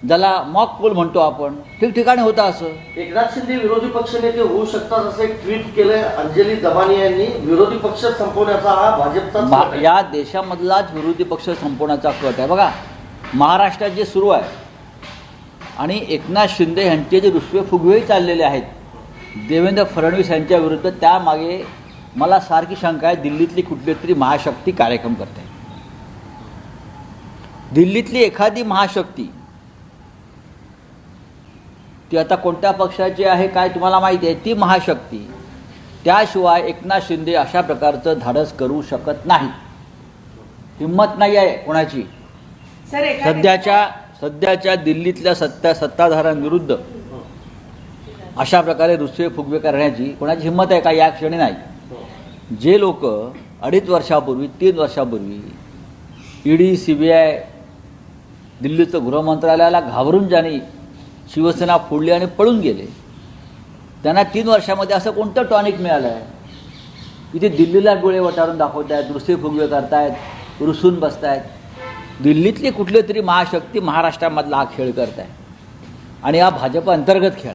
ज्याला mock poll म्हणतो आपण, ठिकठिकाणी होतं असं. एकनाथ शिंदे विरोधी पक्षनेते होऊ शकतात असं एक ट्विट केलंय अंजली दमानी यांनी. विरोधी पक्ष संपवण्याचा हा भाजपचा या देशामधलाच विरोधी पक्ष संपवण्याचा कट आहे. बघा महाराष्ट्रात जे सुरू आहे आणि एकनाथ शिंदे यांचे जे रुसवे फुगवेही चाललेले आहेत देवेंद्र फडणवीस यांच्या विरुद्ध, त्यामागे मला सारखी शंका आहे दिल्लीतली कुठली तरी महाशक्ती कार्यक्रम करते. दिल्लीतली एखादी महाशक्ती ती आता कोणत्या पक्षाची आहे काय तुम्हाला माहिती आहे, ती महाशक्ती त्याशिवाय एकनाथ शिंदे अशा प्रकारचं धाडस करू शकत नाही. हिंमत नाही आहे कोणाची. सध्याच्या दिल्लीतल्या सत्ताधाऱ्यांविरुद्ध अशा प्रकारे रुसवे फुगवे करण्याची कोणाची हिंमत आहे का या क्षणी नाही. जे लोक 2.5 वर्षापूर्वी 3 वर्षापूर्वी ईडी सीबीआय दिल्लीचं गृहमंत्रालयाला घाबरून ज्यांनी शिवसेना फोडली आणि पळून गेले, त्यांना 3 वर्षामध्ये असं कोणतं टॉनिक मिळालं आहे. इथे दिल्लीला डोळे वटारून दाखवत आहेत, रुसवे फुगवे करतायत, रुसून बसतायत. दिल्लीतली कुठली तरी महाशक्ती महाराष्ट्रामधला हा खेळ करत आहे आणि हा भाजप अंतर्गत खेळ.